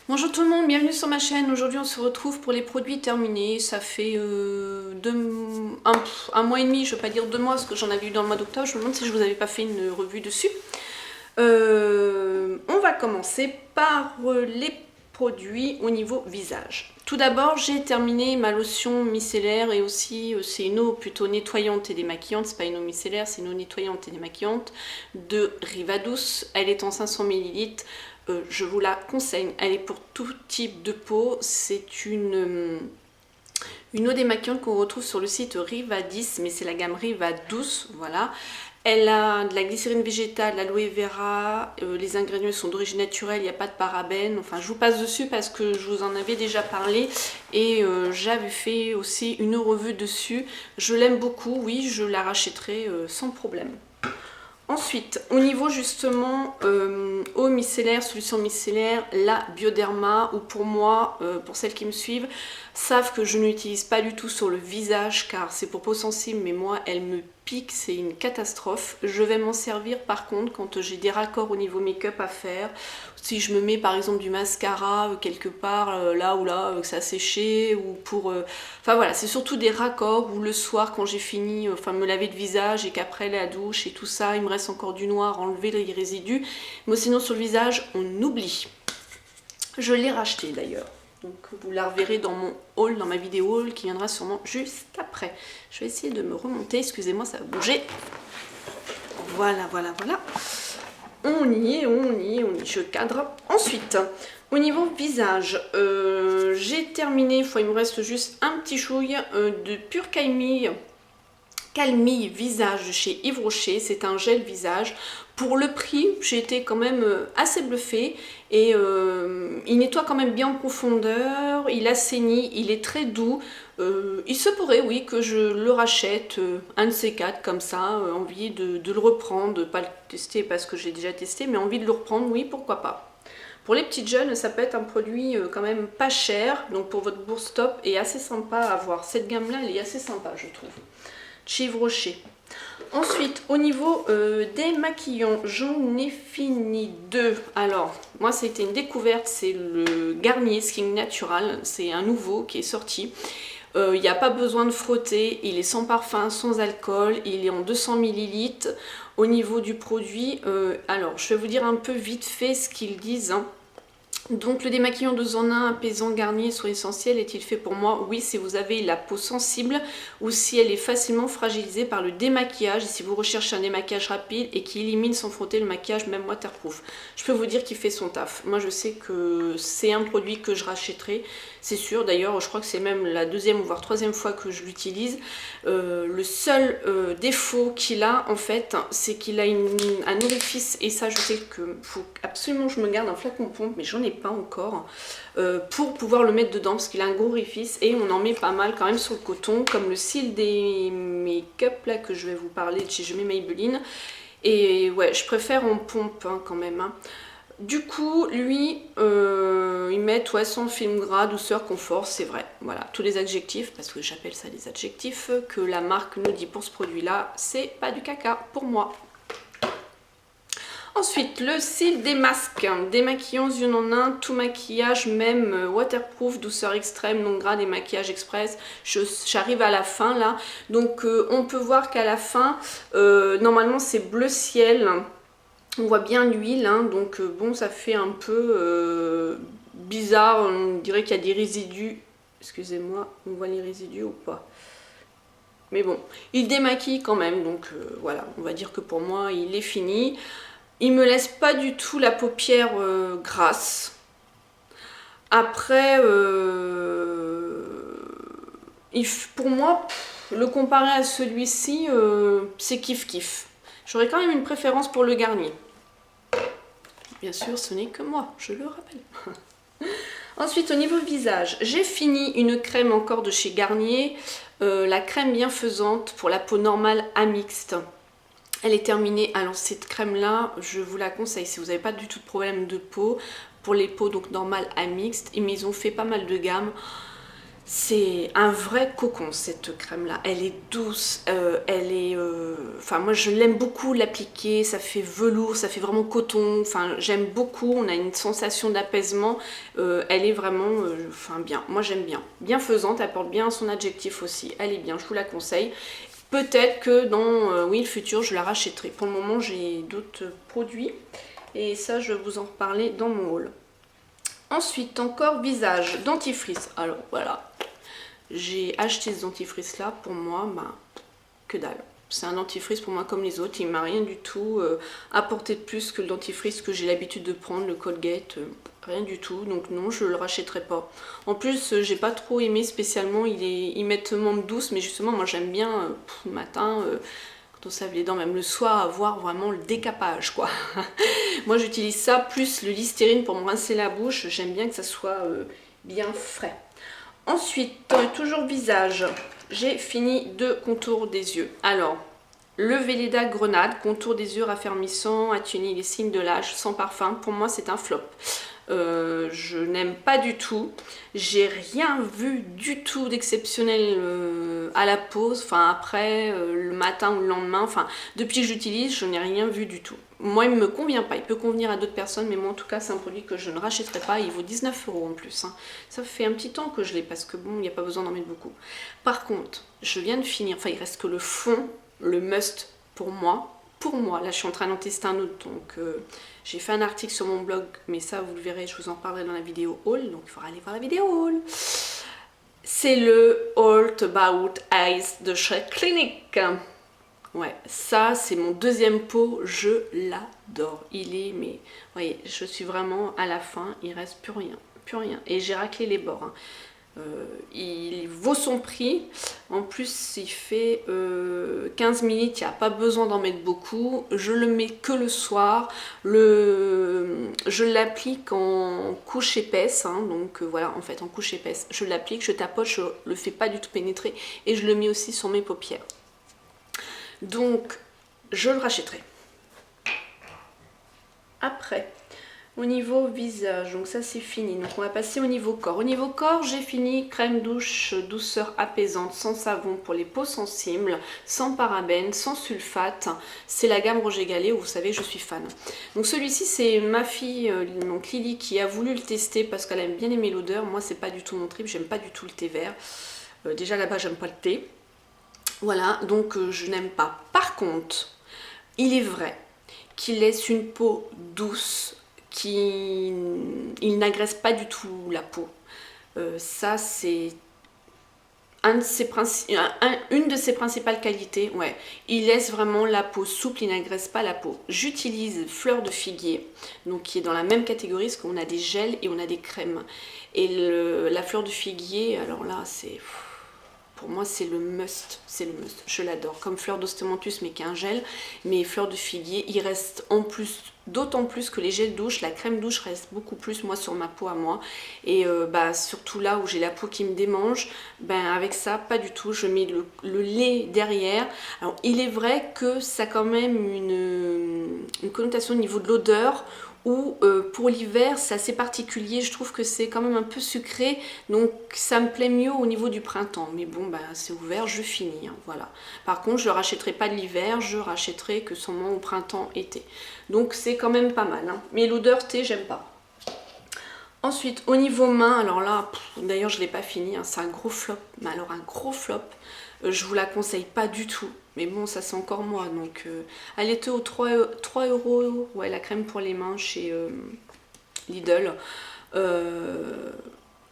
Bonjour tout le monde, bienvenue sur ma chaîne. Aujourd'hui on se retrouve pour les produits terminés. Ça fait un mois et demi, je ne vais pas dire 2 mois parce que j'en avais eu dans le mois d'octobre. Je me demande si je vous avais pas fait une revue dessus. On va commencer par les produits au niveau visage. Tout d'abord, j'ai terminé ma lotion micellaire et aussi c'est une eau plutôt nettoyante et démaquillante. C'est pas une eau micellaire, c'est une eau nettoyante et démaquillante de Rivadouce. Elle est en 500 ml. Je vous la conseille, elle est pour tout type de peau. C'est une eau démaquillante qu'on retrouve sur le site Rivadis, mais c'est la gamme Rivadouce, voilà. Elle a de la glycérine végétale, l'aloe vera, les ingrédients sont d'origine naturelle, il n'y a pas de parabènes. Enfin, je vous passe dessus parce que je vous en avais déjà parlé et j'avais fait aussi une revue dessus. Je l'aime beaucoup, oui, je la rachèterai sans problème. Ensuite, au niveau justement eau micellaire, solution micellaire, la Bioderma, ou pour moi, pour celles qui me suivent, savent que je n'utilise pas du tout sur le visage car c'est pour peau sensible, mais moi elle me pique, c'est une catastrophe. Je vais m'en servir par contre quand j'ai des raccords au niveau make-up à faire, si je me mets par exemple du mascara quelque part là ou là que ça a séché, ou pour... Enfin voilà, c'est surtout des raccords où le soir quand j'ai fini, me laver le visage et qu'après la douche et tout ça, il me reste encore du noir, enlever les résidus. Mais sinon sur le visage, on oublie. Je l'ai racheté d'ailleurs. Donc vous la reverrez dans mon haul, dans ma vidéo haul qui viendra sûrement juste après. Je vais essayer de me remonter, excusez-moi, ça va bouger. Voilà, voilà, voilà. On y est, on y est, on y est. Je cadre. Ensuite, au niveau visage, j'ai terminé, il me reste juste un petit chouille de Pure Calmille visage de chez Yves Rocher. C'est un gel visage. Pour le prix, j'ai été quand même assez bluffée et il nettoie quand même bien en profondeur, il assainit, il est très doux. Il se pourrait, oui, que je le rachète, un de ces quatre comme ça, envie de le reprendre, de pas le tester parce que j'ai déjà testé, mais envie de le reprendre, oui, pourquoi pas. Pour les petites jeunes, ça peut être un produit quand même pas cher, donc pour votre bourse top et assez sympa à avoir. Cette gamme-là, elle est assez sympa, je trouve. Chez Yves Rocher. Ensuite, au niveau des maquillants, j'en ai fini 2. Alors, moi, c'était une découverte, c'est le Garnier Skin Natural. C'est un nouveau qui est sorti. Il n'y a pas besoin de frotter, il est sans parfum, sans alcool, il est en 200 ml. Au niveau du produit, alors, je vais vous dire un peu vite fait ce qu'ils disent, hein. Donc le démaquillant 2 en 1 apaisant Garnier soin essentiel est-il fait pour moi? Oui, si vous avez la peau sensible ou si elle est facilement fragilisée par le démaquillage, et si vous recherchez un démaquillage rapide et qui élimine sans frotter le maquillage même waterproof. Je peux vous dire qu'il fait son taf. Moi je sais que c'est un produit que je rachèterai, c'est sûr. D'ailleurs je crois que c'est même la 2e ou voire 3e fois que je l'utilise. Le seul défaut qu'il a en fait, c'est qu'il a un orifice, et ça je sais que faut absolument que je me garde un flacon pompe, mais j'en ai pas encore, pour pouvoir le mettre dedans parce qu'il a un gros orifice et on en met pas mal quand même sur le coton, comme le cil des make-up là que je vais vous parler de chez Je mets Maybelline. Et ouais, je préfère en pompe hein, quand même, hein. Du coup, lui, ils mettent ouais, sans film gras, douceur, confort, c'est vrai. Voilà, tous les adjectifs, parce que j'appelle ça des adjectifs, que la marque nous dit pour ce produit-là, c'est pas du caca pour moi. Ensuite, le cil des masques, démaquillant yeux en un, tout maquillage, même waterproof, douceur extrême, non gras, démaquillage express. J'arrive à la fin là, donc on peut voir qu'à la fin, normalement c'est bleu ciel. On voit bien l'huile, hein, donc bon, ça fait un peu bizarre, on dirait qu'il y a des résidus. Excusez-moi, on voit les résidus ou pas? Mais bon, il démaquille quand même, donc voilà, on va dire que pour moi, il est fini. Il me laisse pas du tout la paupière grasse. Après, pour moi, le comparer à celui-ci, c'est kiff-kiff. J'aurais quand même une préférence pour le Garnier. Bien sûr, ce n'est que moi, je le rappelle. Ensuite, au niveau visage, j'ai fini une crème encore de chez Garnier, la crème bienfaisante pour la peau normale à mixte. Elle est terminée. Alors cette crème là, je vous la conseille si vous n'avez pas du tout de problème de peau, pour les peaux donc normales à mixte. Mais ils ont fait pas mal de gammes. C'est un vrai cocon cette crème là, elle est douce, elle est... Enfin moi je l'aime beaucoup l'appliquer, ça fait velours, ça fait vraiment coton, enfin j'aime beaucoup, on a une sensation d'apaisement, elle est vraiment enfin bien, moi j'aime bien. Bienfaisante, elle porte bien son adjectif aussi, elle est bien, je vous la conseille. Peut-être que dans oui, le futur je la rachèterai, pour le moment j'ai d'autres produits et ça je vais vous en reparler dans mon haul. Ensuite encore visage, dentifrice, alors voilà. J'ai acheté ce dentifrice là, pour moi, bah, que dalle. C'est un dentifrice pour moi comme les autres, il m'a rien du tout apporté de plus que le dentifrice que j'ai l'habitude de prendre, le Colgate, rien du tout, donc non, je le rachèterai pas. En plus, j'ai pas trop aimé spécialement, ils mettent menthe douce, mais justement, moi j'aime bien le matin, quand on se lave les dents, même le soir, avoir vraiment le décapage, quoi. Moi j'utilise ça, plus le Listerine pour me rincer la bouche, j'aime bien que ça soit bien frais. Ensuite, toujours visage, j'ai fini de contour des yeux. Alors, le Velleda Grenade, contour des yeux raffermissant, atténuer les signes de l'âge, sans parfum, pour moi c'est un flop. Je n'aime pas du tout, j'ai rien vu du tout d'exceptionnel à la pose, enfin après, le matin ou le lendemain, enfin depuis que j'utilise, je n'ai rien vu du tout. Moi il ne me convient pas, il peut convenir à d'autres personnes, mais moi en tout cas c'est un produit que je ne rachèterai pas, il vaut 19 € en plus. Hein. Ça fait un petit temps que je l'ai parce que bon, il n'y a pas besoin d'en mettre beaucoup. Par contre, je viens de finir, enfin il reste que le fond, le must pour moi, là je suis en train d'en tester un autre, donc j'ai fait un article sur mon blog, mais ça vous le verrez, je vous en parlerai dans la vidéo haul, donc il faudra aller voir la vidéo haul. C'est le All About Eyes de chez Clinique. Ouais, ça c'est mon deuxième pot, je l'adore. Il est, mais vous voyez, je suis vraiment à la fin, il reste plus rien, plus rien. Et j'ai raclé les bords. Hein. Il vaut son prix, en plus il fait 15 minutes, il n'y a pas besoin d'en mettre beaucoup, je le mets que le soir, je l'applique en couche épaisse, hein, donc voilà, en fait en couche épaisse, je l'applique, je tapote, je le fais pas du tout pénétrer et je le mets aussi sur mes paupières. Donc je le rachèterai. Après, au niveau visage, donc ça c'est fini. Donc on va passer au niveau corps. Au niveau corps, j'ai fini crème douche douceur apaisante, sans savon pour les peaux sensibles, sans parabènes, sans sulfate. C'est la gamme Roger Gallet où vous savez je suis fan. Donc celui-ci c'est ma fille, donc Lily, qui a voulu le tester parce qu'elle aime bien aimer l'odeur. Moi c'est pas du tout mon trip, j'aime pas du tout le thé vert. Déjà là-bas j'aime pas le thé. Voilà, donc je n'aime pas. Par contre, il est vrai qu'il laisse une peau douce, il n'agresse pas du tout la peau. Ça c'est une de ses principales qualités. Ouais, il laisse vraiment la peau souple, il n'agresse pas la peau. J'utilise fleur de figuier, donc qui est dans la même catégorie, parce qu'on a des gels et on a des crèmes. Et la fleur de figuier, alors là c'est... Pour moi, c'est le must, je l'adore. Comme fleur d'ostomentus, mais qui est un gel, mais fleur de figuier, il reste en plus, d'autant plus que les gels douche, la crème douche reste beaucoup plus, moi, sur ma peau à moi. Et surtout là où j'ai la peau qui me démange, avec ça, pas du tout. Je mets le lait derrière. Alors, il est vrai que ça a quand même une connotation au niveau de l'odeur, ou pour l'hiver c'est assez particulier, je trouve que c'est quand même un peu sucré, donc ça me plaît mieux au niveau du printemps, mais bon c'est ouvert, je finis, hein, voilà. Par contre je ne rachèterai pas de l'hiver, je rachèterai que seulement au printemps, été, donc c'est quand même pas mal, hein. Mais l'odeur thé j'aime pas. Ensuite au niveau main, alors là, d'ailleurs je l'ai pas fini, hein, c'est un gros flop, mais alors un gros flop, je vous la conseille pas du tout. Mais bon, ça c'est encore moi, donc elle était aux 3 €, ouais, la crème pour les mains chez Lidl.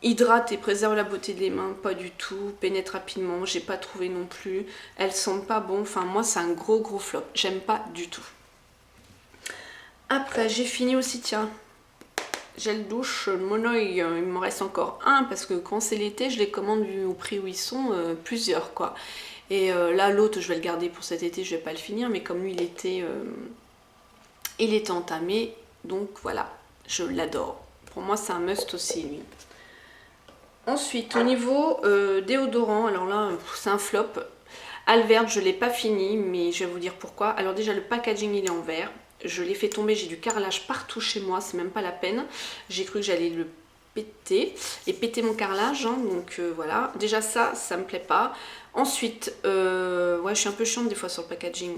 Hydrate et préserve la beauté des mains, pas du tout. Pénètre rapidement, j'ai pas trouvé non plus. Elles sentent pas bon, enfin moi c'est un gros flop, j'aime pas du tout. Après j'ai fini aussi, tiens, gel douche Monoï, il me reste encore un parce que quand c'est l'été je les commande vu au prix où ils sont, plusieurs quoi. Et là l'autre je vais le garder pour cet été, je vais pas le finir, mais comme lui il était entamé, donc voilà, je l'adore. Pour moi c'est un must aussi lui. Ensuite au niveau déodorant, alors là c'est un flop. Alverde je l'ai pas fini, mais je vais vous dire pourquoi. Alors déjà le packaging il est en verre, je l'ai fait tomber, j'ai du carrelage partout chez moi, c'est même pas la peine. J'ai cru que j'allais le péter et péter mon carrelage, hein, donc voilà, déjà ça me plaît pas. Ensuite, ouais, je suis un peu chiante des fois sur le packaging.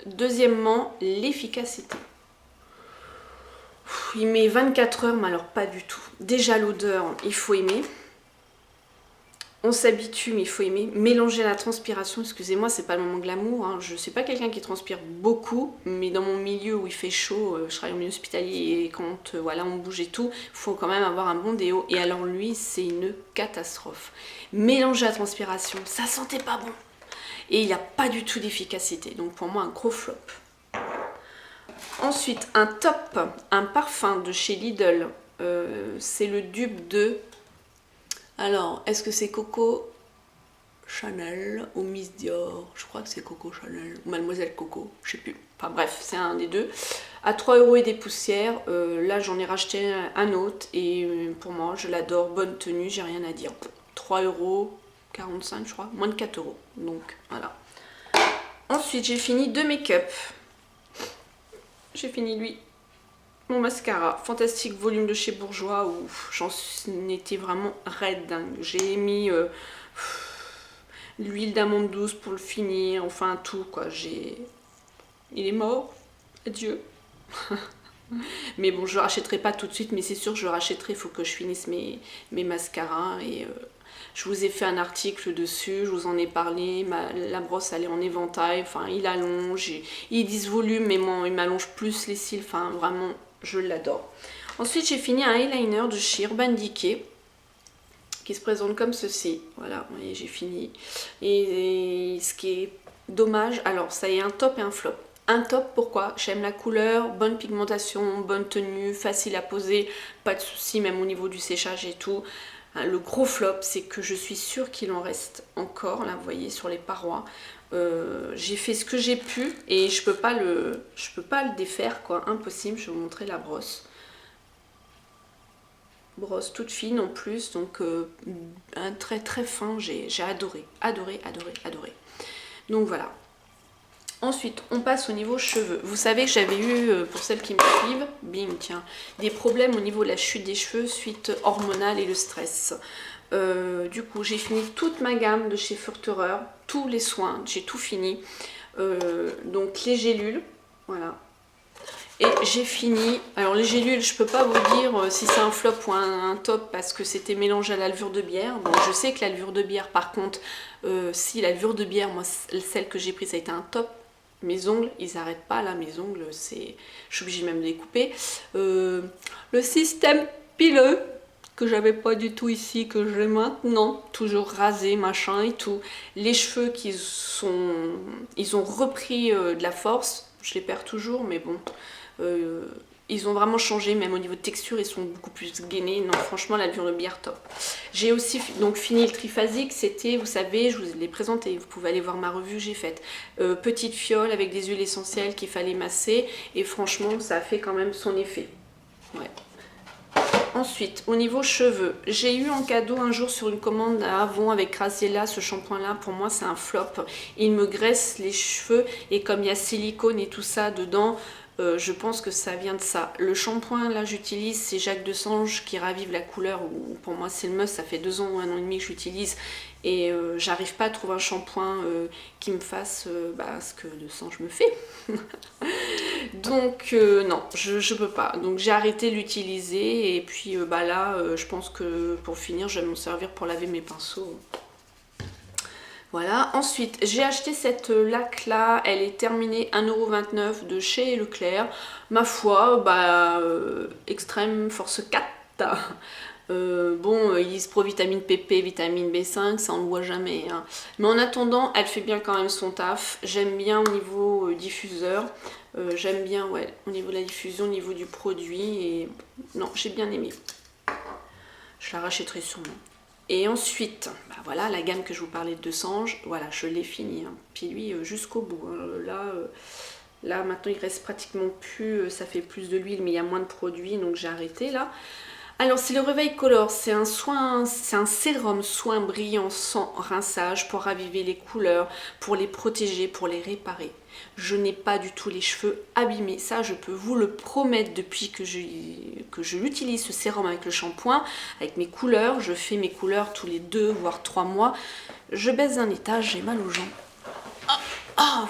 Deuxièmement, l'efficacité. Il met 24 heures, mais alors pas du tout. Déjà l'odeur, il faut aimer. On s'habitue, mais il faut aimer. Mélanger la transpiration, excusez-moi, c'est pas le moment glamour. Hein. Je suis pas quelqu'un qui transpire beaucoup, mais dans mon milieu où il fait chaud, je travaille au milieu hospitalier et quand voilà, on bouge et tout, il faut quand même avoir un bon déo. Et alors lui, c'est une catastrophe. Mélanger la transpiration, ça sentait pas bon. Et il n'y a pas du tout d'efficacité. Donc pour moi, un gros flop. Ensuite, un top, un parfum de chez Lidl. C'est le dupe de... Alors, est-ce que c'est Coco Chanel ou Miss Dior? Je crois que c'est Coco Chanel ou Mademoiselle Coco, je sais plus. Enfin bref, c'est un des deux. À 3 € et des poussières. Là, j'en ai racheté un autre et pour moi, je l'adore. Bonne tenue, j'ai rien à dire. 3,45 € je crois, moins de 4 €. Donc voilà. Ensuite, j'ai fini 2 make-up. J'ai fini lui. Mon mascara, Fantastique Volume de chez Bourjois, où j'en étais vraiment raide dingue. J'ai mis l'huile d'amande douce pour le finir, enfin tout quoi. Il est mort, adieu. Mais bon, je le rachèterai pas tout de suite, mais c'est sûr que je le rachèterai, il faut que je finisse mes mascaras. Et je vous ai fait un article dessus, je vous en ai parlé. La brosse elle est en éventail, enfin il allonge, il dit volume, mais bon, il m'allonge plus les cils, enfin vraiment... Je l'adore. Ensuite, j'ai fini un eyeliner de chez Urban Decay qui se présente comme ceci. Voilà, vous voyez, j'ai fini. Et ce qui est dommage, alors ça y est, un top et un flop. Un top, pourquoi? J'aime la couleur, bonne pigmentation, bonne tenue, facile à poser, pas de soucis, même au niveau du séchage et tout. Le gros flop, c'est que je suis sûre qu'il en reste encore, là, vous voyez, sur les parois. J'ai fait ce que j'ai pu et je peux pas le défaire quoi, impossible. Je vais vous montrer la brosse toute fine en plus, donc un trait très fin. J'ai adoré. Donc voilà. Ensuite on passe au niveau cheveux. Vous savez que j'avais eu, pour celles qui me suivent, bing tiens, des problèmes au niveau de la chute des cheveux suite hormonale et le stress. Du coup j'ai fini toute ma gamme de chez Furterer, tous les soins, j'ai tout fini. Donc les gélules, voilà. Et j'ai fini, alors les gélules je peux pas vous dire si c'est un flop ou un top parce que c'était mélangé à la levure de bière. Bon je sais que la levure de bière par contre, si la levure de bière, moi celle que j'ai prise ça a été un top. Mes ongles, ils n'arrêtent pas là, mes ongles, je suis obligée même de les couper. Le système pileux, que j'avais pas du tout ici, que j'ai maintenant, toujours rasé, machin et tout. Les cheveux ils ont repris de la force, je les perds toujours, mais bon, ils ont vraiment changé, même au niveau de texture, ils sont beaucoup plus gainés. Non, franchement, la levure de bière, top. J'ai aussi donc fini le triphasique, c'était, vous savez, je vous l'ai présenté, vous pouvez aller voir ma revue que j'ai faite. Petite fiole avec des huiles essentielles qu'il fallait masser, et franchement, ça a fait quand même son effet. Ouais. Ensuite, au niveau cheveux, j'ai eu en cadeau un jour sur une commande à Avon avec Graziella, ce shampoing là, pour moi c'est un flop. Il me graisse les cheveux et comme il y a silicone et tout ça dedans, je pense que ça vient de ça. Le shampoing là j'utilise, c'est Jacques de Sange qui ravive la couleur, ou pour moi c'est le must, ça fait 2 ans ou 1 an et demi que j'utilise. Et j'arrive pas à trouver un shampoing qui me fasse ce que de Sange me fait. Donc non, je peux pas. Donc j'ai arrêté de l'utiliser et puis là, je pense que pour finir, je vais m'en servir pour laver mes pinceaux. Voilà. Ensuite, j'ai acheté cette laque là, elle est terminée 1,29 € de chez Leclerc. Ma foi, Extrême Force 4. Bon, ils disent pro vitamine PP, vitamine B5, ça on le voit jamais. Hein. Mais en attendant, elle fait bien quand même son taf. J'aime bien au niveau diffuseur. J'aime bien, ouais, au niveau de la diffusion, au niveau du produit. Et non, j'ai bien aimé. Je la rachèterai sûrement. Et ensuite, voilà, la gamme que je vous parlais de Sange, voilà, je l'ai finie. Hein. Puis lui, jusqu'au bout. Hein. Là, maintenant, il reste pratiquement plus, ça fait plus de l'huile, mais il y a moins de produits, donc j'ai arrêté là. Alors, c'est le Réveil Color, c'est un sérum soin brillant sans rinçage pour raviver les couleurs, pour les protéger, pour les réparer. Je n'ai pas du tout les cheveux abîmés, ça je peux vous le promettre depuis que je l'utilise, ce sérum avec le shampoing, avec mes couleurs. Je fais mes couleurs tous les 2 voire 3 mois. Je baisse d'un étage, j'ai mal aux jambes.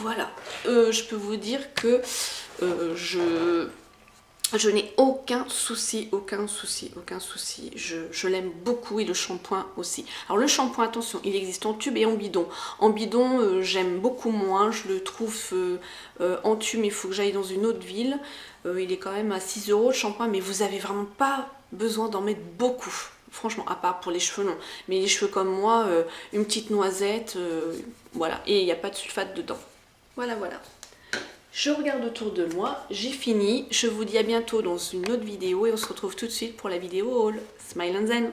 Voilà. Je peux vous dire que je n'ai aucun souci, aucun souci, aucun souci. Je l'aime beaucoup et le shampoing aussi. Alors le shampoing, attention, il existe en tube et en bidon. En bidon, j'aime beaucoup moins. Je le trouve en tube, mais il faut que j'aille dans une autre ville. Il est quand même à 6 € le shampoing, mais vous avez vraiment pas besoin d'en mettre beaucoup. Franchement, à part pour les cheveux, non. Mais les cheveux comme moi, une petite noisette, voilà. Et il n'y a pas de sulfate dedans. Voilà, voilà. Je regarde autour de moi, j'ai fini. Je vous dis à bientôt dans une autre vidéo et on se retrouve tout de suite pour la vidéo haul. Smile and Zen!